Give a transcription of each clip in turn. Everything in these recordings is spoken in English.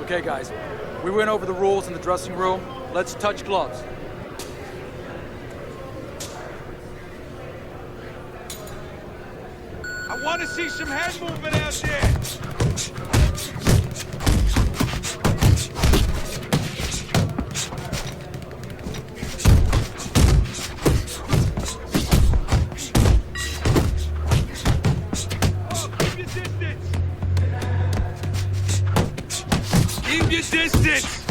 Okay, guys, we went over the rules in the dressing room. Let's touch gloves. I want to see some head movement out there. Keep your distance!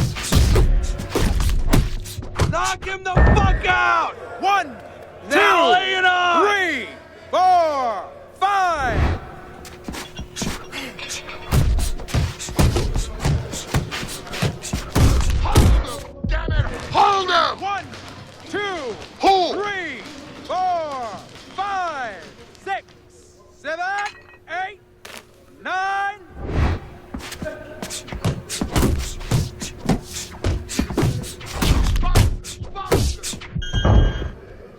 Knock him the fuck out! 1, Now 2, lay it on! 3, 4, 5. Damn it! Hold him! 1, 2, Hold! 3, 4, 5, 6, 7, 8, 9.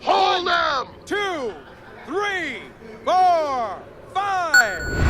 Hold him! 2, 3, 4, 5.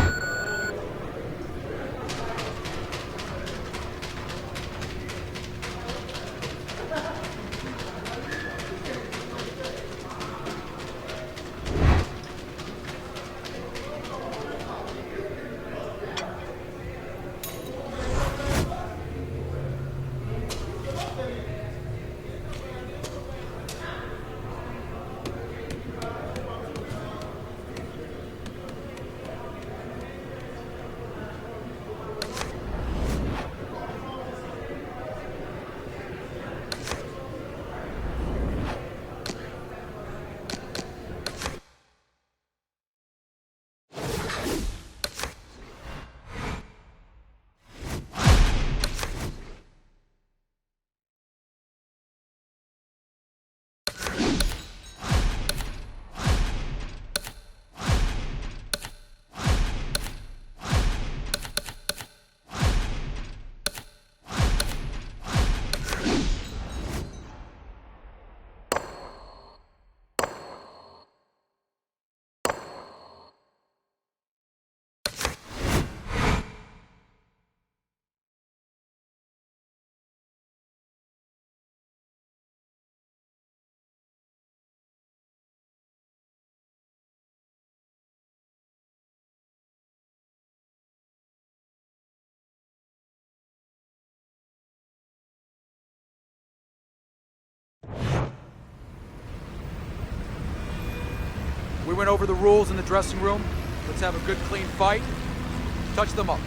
We went over the rules in the dressing room. Let's have a good, clean fight. Touch them up.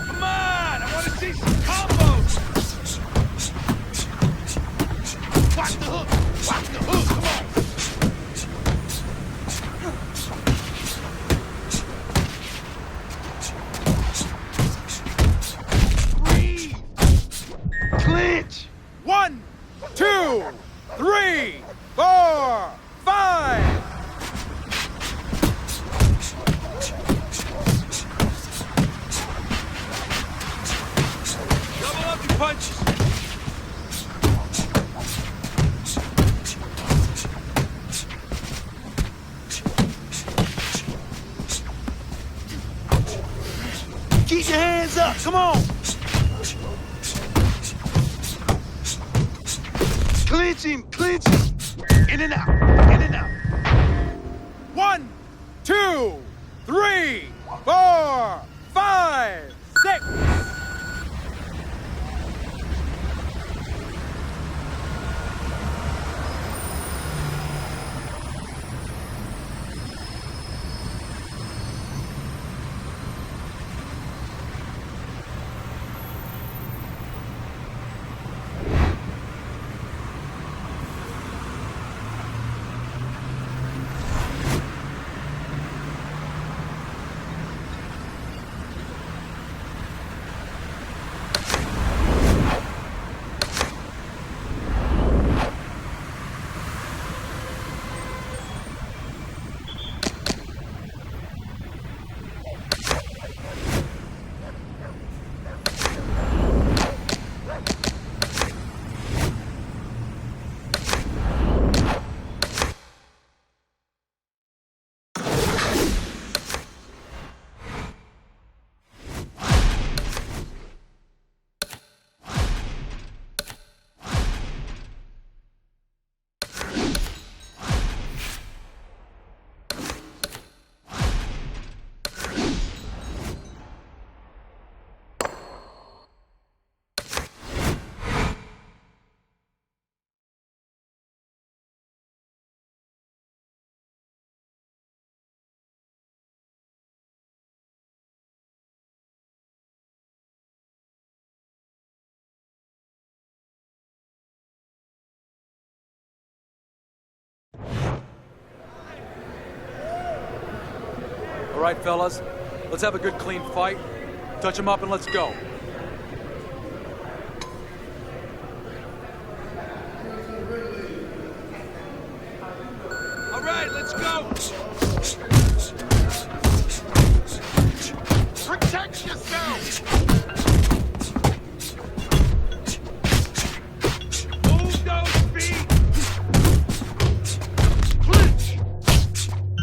Come on! I want to see some combos! Watch the hook! Watch the hook! Come on! Breathe! Clinch! 1, 2, 3, 4, 5. Double up your punches! Keep your hands up! Come on! Clinch him! Clinch him! In and out! In and out! 1, 2, 3, 4, 5, 6. All right, fellas, let's have a good clean fight. Touch him up and let's go. All right, let's go. Protect yourself! Move those feet. Clinch!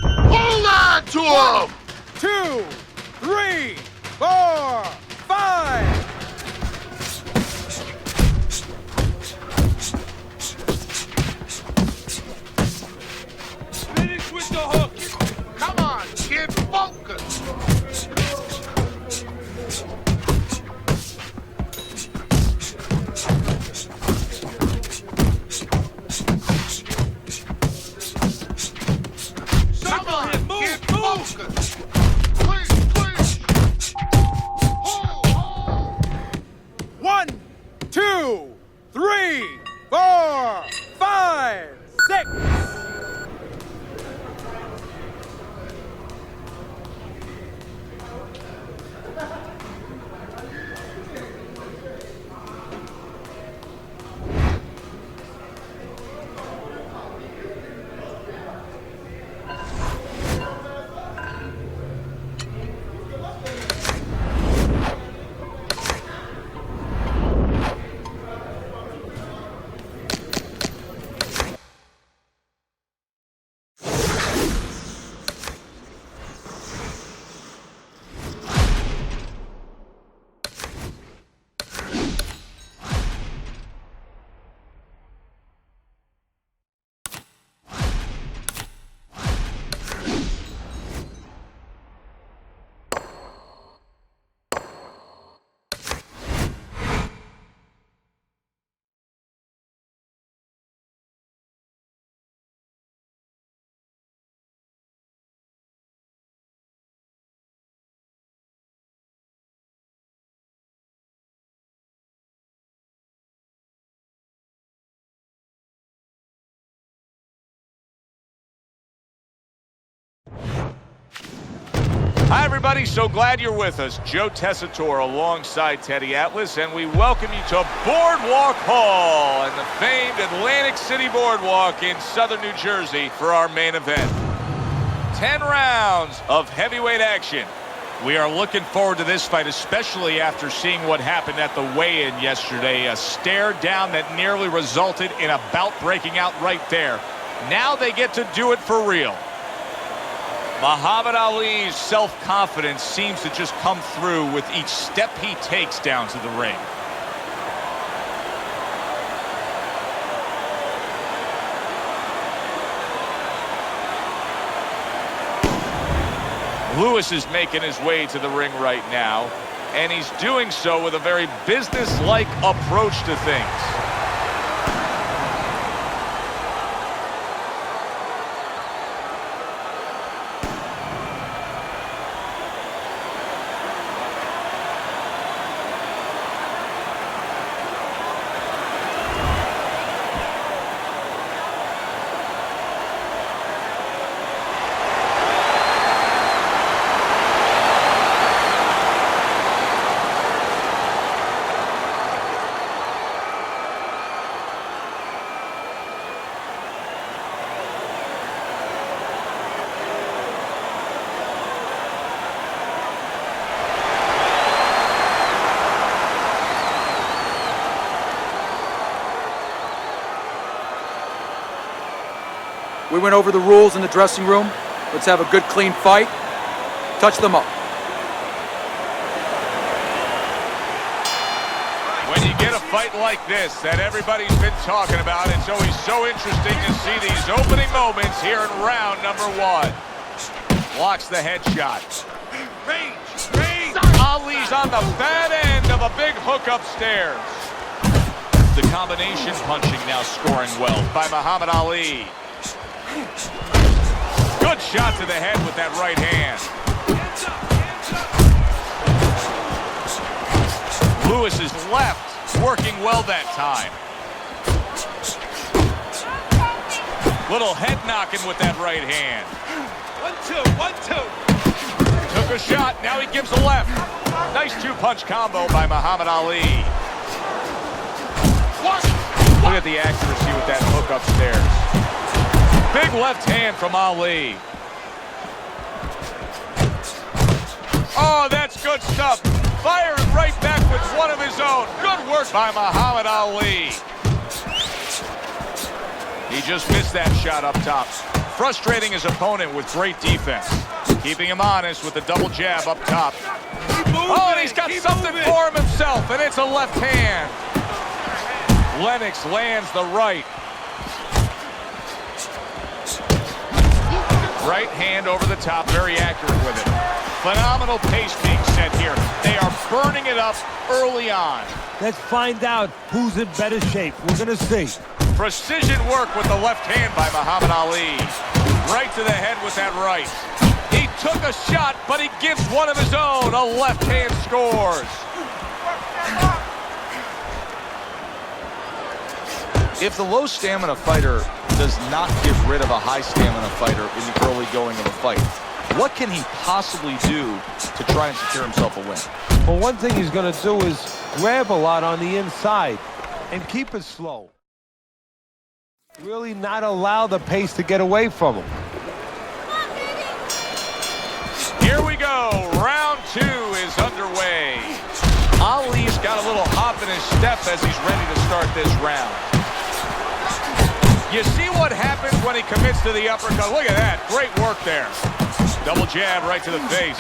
Hold on to him! 2, 3, 4, 5. Finish with the hook. Come on, kid, focus! Come on, kid, focus! Clinch, clinch! Hold! 1, 2, 3, 4, 5, 6. Hi, everybody. So glad you're with us. Joe Tessitore alongside Teddy Atlas, and we welcome you to Boardwalk Hall and the famed Atlantic City Boardwalk in southern New Jersey for our main event. 10 rounds of heavyweight action. We are looking forward to this fight, especially after seeing what happened at the weigh-in yesterday. A stare down that nearly resulted in a bout breaking out right there. Now they get to do it for real. Muhammad Ali's self-confidence seems to just come through with each step he takes down to the ring. Lewis is making his way to the ring right now, and he's doing so with a very business-like approach to things. We went over the rules in the dressing room. Let's have a good clean fight. Touch them up. When you get a fight like this that everybody's been talking about, it's always so interesting to see these opening moments here in round number 1. Blocks the headshot. Range, range. Ali's on the bad end of a big hook upstairs. The combination punching now scoring well by Muhammad Ali. Good shot to the head with that right hand. Hands up, hands up. Lewis is left, working well that time. Little head knocking with that right hand. 1, 2, 1, 2. a shot. Now he gives a left. Nice two-punch combo by Muhammad Ali. Look at the accuracy with that hook upstairs. Big left hand from Ali. Oh, that's good stuff. Firing right back with one of his own. Good work by Muhammad Ali. He just missed that shot up top. Frustrating his opponent with great defense. Keeping him honest with the double jab up top. Oh, and he's got something for him himself, and it's a left hand. Lennox lands the right. Right hand over the top, very accurate with it. Phenomenal pace being set here. They are burning it up early on. Let's find out who's in better shape. We're going to see. Precision work with the left hand by Muhammad Ali. Right to the head with that right. He took a shot, but he gives one of his own. A left hand scores. If the low stamina fighter does not get rid of a high stamina fighter in the early going of a fight, what can he possibly do to try and secure himself a win? Well, one thing he's going to do is grab a lot on the inside and keep it slow. Really not allow the pace to get away from him. Here we go. Round 2 is underway. Ali's got a little hop in his step as he's ready to start this round. You see what happens when he commits to the uppercut. Look at that. Great work there. Double jab right to the face.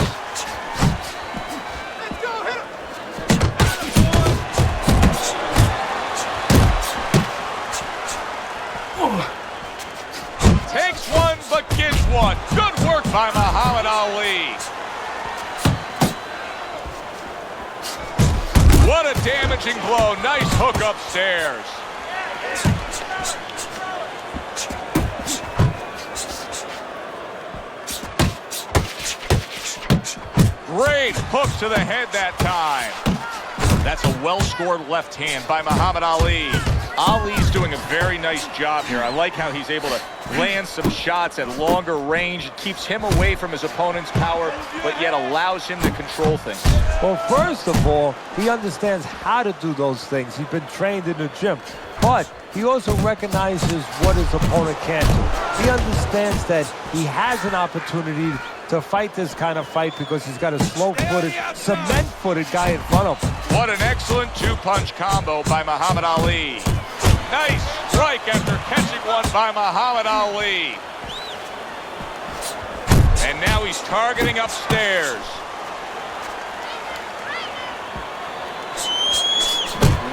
Takes one, but gives one. Good work by Muhammad Ali. What a damaging blow. Nice hook upstairs. Great hook to the head that time. That's a well-scored left hand by Muhammad Ali. Ali's doing a very nice job here. I like how he's able to land some shots at longer range. It keeps him away from his opponent's power, but yet allows him to control things. Well, first of all, he understands how to do those things. He's been trained in the gym. But he also recognizes what his opponent can't do. He understands that he has an opportunity to fight this kind of fight because he's got a slow-footed, cement-footed guy in front of him. What an excellent two-punch combo by Muhammad Ali. Nice strike after catching one by Muhammad Ali. And now he's targeting upstairs.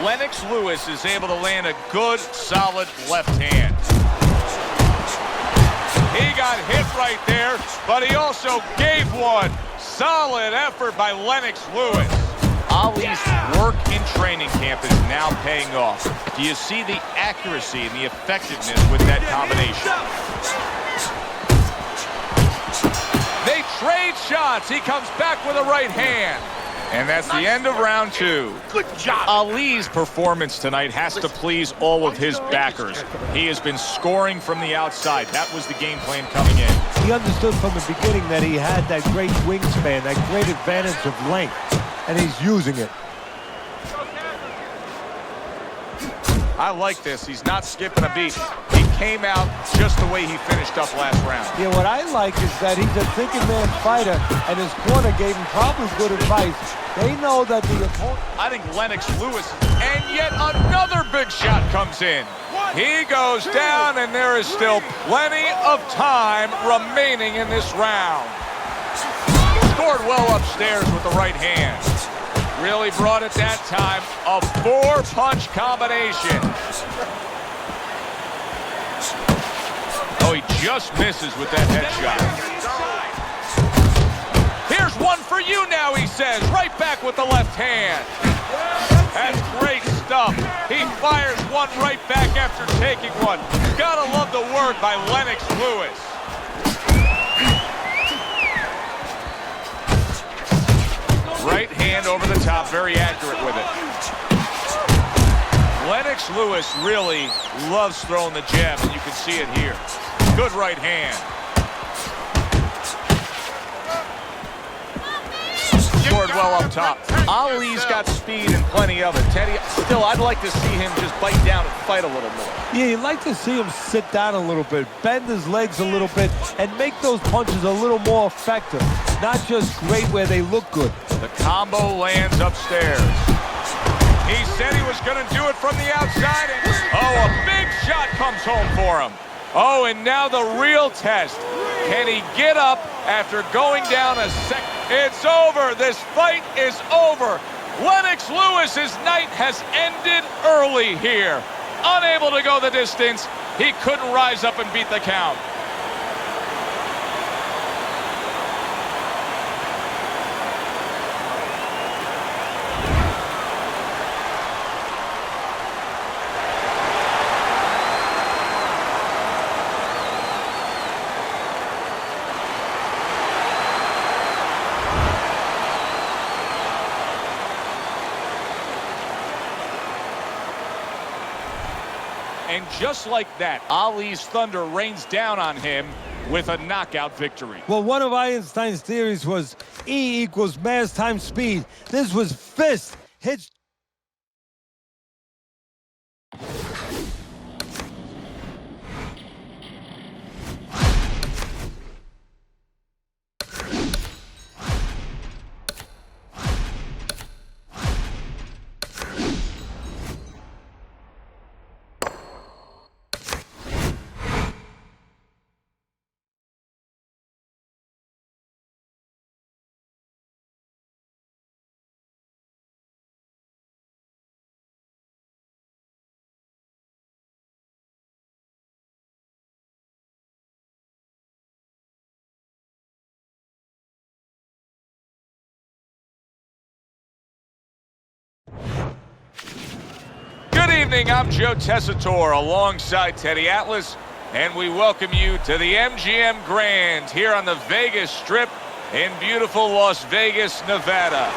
Lennox Lewis is able to land a good, solid left hand. He got hit right there, but he also gave one. Solid effort by Lennox Lewis. Ali's work in training camp is now paying off. Do you see the accuracy and the effectiveness with that combination? They trade shots. He comes back with a right hand. And that's the end of round 2. Good job. Ali's performance tonight has to please all of his backers. He has been scoring from the outside. That was the game plan coming in. He understood from the beginning that he had that great wingspan, that great advantage of length, and he's using it. I like this. He's not skipping a beat. He came out just the way he finished up last round. Yeah, what I like is that he's a thinking man fighter, and his corner gave him probably good advice. They know that the opponent... I think Lennox Lewis, and yet another big shot comes in. He goes down, and there is still plenty of time remaining in this round. Scored well upstairs with the right hand. Really brought it that time. A 4-punch combination. Oh, he just misses with that headshot. Here's one for you now, he says. Right back with the left hand. That's great stuff. He fires one right back after taking one. Gotta love the work by Lennox Lewis. Right hand over the top, very accurate with it. Lennox Lewis really loves throwing the jab, and you can see it here. Good right hand. well up top. Ali's got speed and plenty of it. Teddy, still, I'd like to see him just bite down and fight a little more. Yeah, you'd like to see him sit down a little bit, bend his legs a little bit, and make those punches a little more effective. Not just great where they look good. The combo lands upstairs. He said he was going to do it from the outside, and oh, a big shot comes home for him. Oh, and now the real test. Can he get up after going down a second? It's over. This fight is over. Lennox Lewis's night has ended early here. Unable to go the distance, he couldn't rise up and beat the count. And just like that, Ali's thunder rains down on him with a knockout victory. Well, one of Einstein's theories was E equals mass times speed. This was fist hits. Good evening, I'm Joe Tessitore alongside Teddy Atlas, and we welcome you to the MGM Grand here on the Vegas Strip in beautiful Las Vegas, Nevada,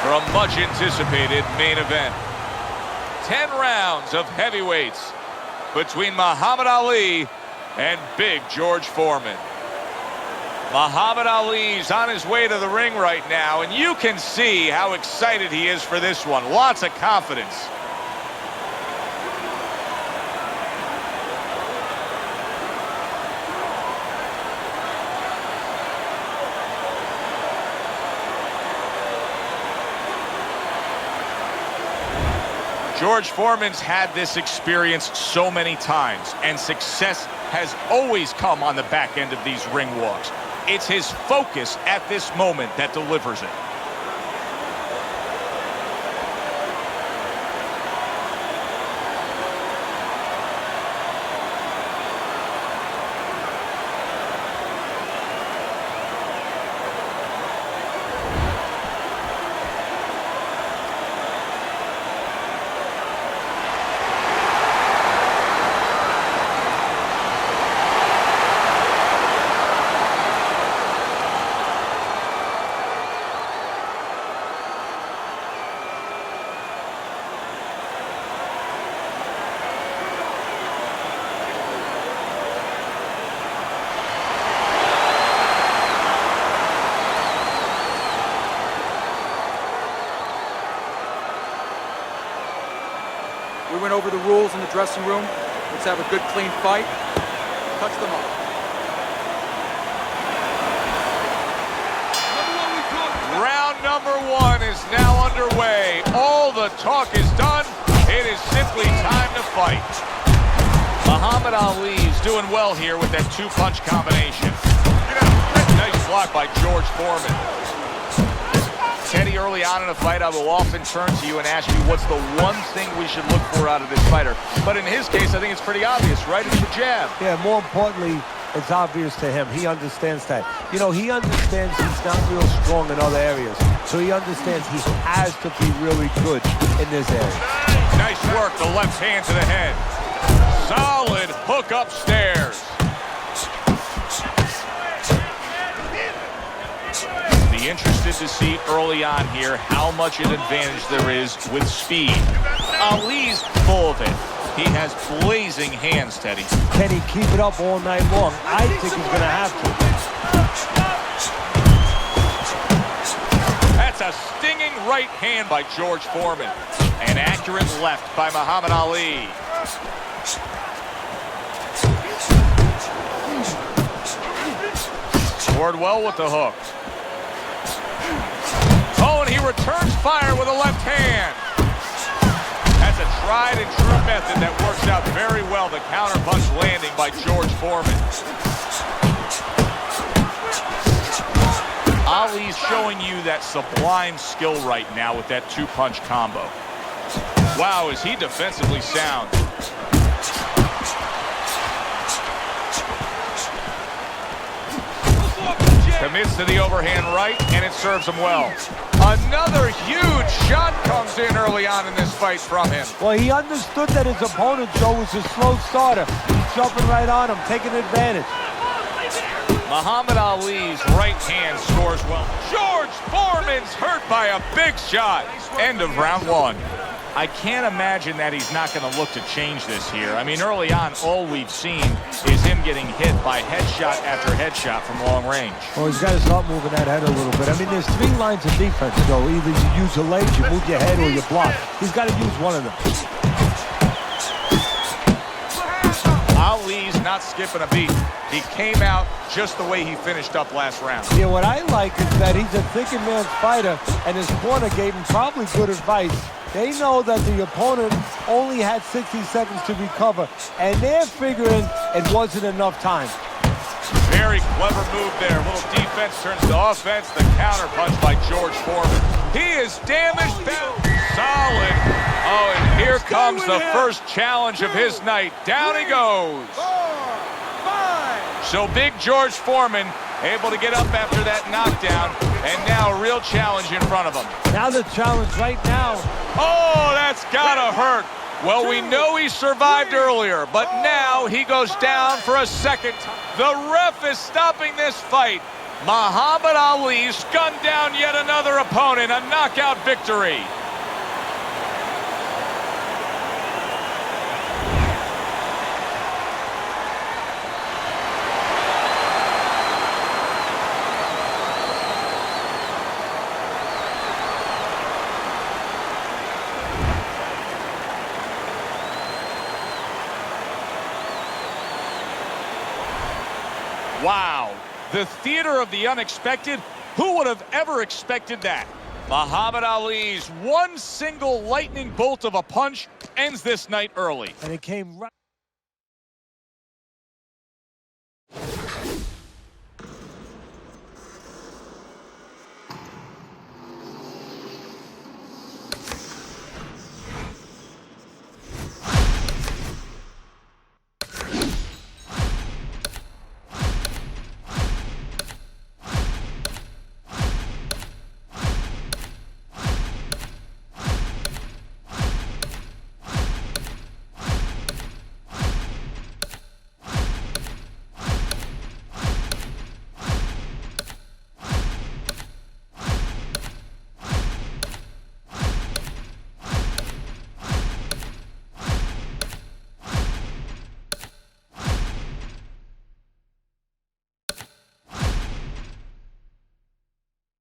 for a much anticipated main event. 10 rounds of heavyweights between Muhammad Ali and Big George Foreman. Muhammad Ali's on his way to the ring right now, and you can see how excited he is for this one. Lots of confidence. George Foreman's had this experience so many times, and success has always come on the back end of these ring walks. It's his focus at this moment that delivers it. We went over the rules in the dressing room. Let's have a good, clean fight. Touch them up. Round number one is now underway. All the talk is done. It is simply time to fight. Muhammad Ali is doing well here with that two-punch combination. Nice block by George Foreman. Teddy, early on in a fight, I will often turn to you and ask you what's the one thing we should look for out of this fighter. But in his case, I think it's pretty obvious, right? It's the jab. Yeah, more importantly, it's obvious to him. He understands that. You know, he understands he's not real strong in other areas. So he understands he has to be really good in this area. Nice work, the left hand to the head. Solid hook upstairs. Be interested to see early on here how much an advantage there is with speed. Ali's full of it. He has blazing hands, Teddy. Can he keep it up all night long? I think he's going to have to. That's a a stinging right hand by George Foreman. An accurate left by Muhammad Ali. Scored well with the hook. Oh, and he returns fire with a left hand. That's a tried and true method that works out very well. The counterpunch landing by George Foreman. Ali's showing you that sublime skill right now with that two-punch combo. Wow, is he defensively sound. Commits to the overhand right, and it serves him well. Another huge shot comes in early on in this fight from him. Well, he understood that his opponent, Joe, was a slow starter. He's jumping right on him, taking advantage. Muhammad Ali's right hand scores well. George Foreman's hurt by a big shot. End of round one. I can't imagine that he's not going to look to change this here. I mean, early on, all we've seen is him getting hit by headshot after headshot from long range. Well, he's got to start moving that head a little bit. I mean, there's three lines of defense, Joe. Either you use your legs, you move your head, or you block. He's got to use one of them. Ali's not skipping a beat. He came out just the way he finished up last round. Yeah, what I like is that he's a thinking man's fighter, and his corner gave him probably good advice. They know that the opponent only had 60 seconds to recover, and they're figuring it wasn't enough time. Very clever move there. A little defense turns to offense. The counter punch by George Foreman. He is damaged. Solid. Oh, and here comes the first challenge of his night. Down he goes. 4, 5. So big George Foreman able to get up after that knockdown, and now a real challenge in front of him. Now the challenge right now. Oh, that's gotta hurt. Well, we know he survived earlier, but now he goes down for a second time. The ref is stopping this fight. Muhammad Ali's gunned down yet another opponent, a knockout victory. Wow, the theater of the unexpected. Who would have ever expected that? Muhammad Ali's one single lightning bolt of a punch ends this night early. And it came right.